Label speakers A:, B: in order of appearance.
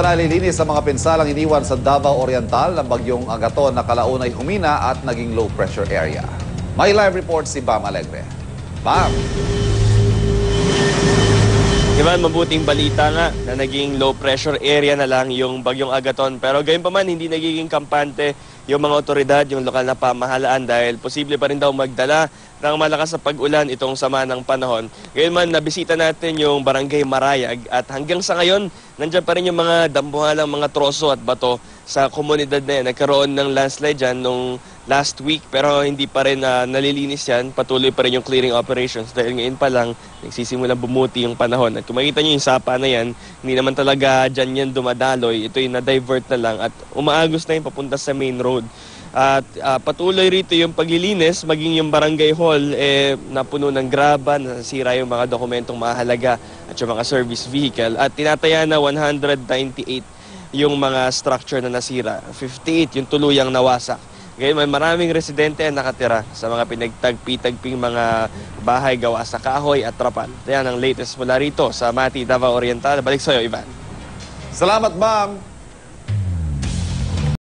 A: Panalilinis sa mga pinsalang iniwan sa Davao Oriental ng bagyong Agaton na kalaunay humina at naging low pressure area. May live report si Bam Alegre. Bam!
B: Ivan, mabuting balita nga na naging low pressure area na lang yung bagyong Agaton. Pero gayon pa man, hindi nagiging kampante yung mga otoridad, yung lokal na pamahalaan dahil posible pa rin daw magdala ng malakas na pag-ulan itong sama ng panahon. Ngayon man, nabisita natin yung Barangay Marayag at hanggang sa ngayon, nandiyan pa rin yung mga dambuhalang mga troso at bato sa komunidad na yan. Nagkaroon ng landslide dyan nung last week pero hindi pa rin nalilinis yan. Patuloy pa rin yung clearing operations dahil ngayon pa lang nagsisimulang bumuti yung panahon. At kung makita nyo yung sapa na yan, hindi naman talaga dyan yan dumadaloy. Ito yung na-divert na lang at umaagos na yung papunta sa main road. At patuloy rito yung paglilinis, maging yung barangay hall napuno ng graba, nasira yung mga dokumentong mahalaga at yung mga service vehicle. At tinataya na 198 yung mga structure na nasira. 58 yung tuluyang nawasak. Ngayon may maraming residente ang nakatira sa mga pinagtagpi-tagping mga bahay gawa sa kahoy at trapal. Yan ang latest mula rito sa Mati, Davao Oriental. Balik sa'yo, Ivan.
A: Salamat, Bam!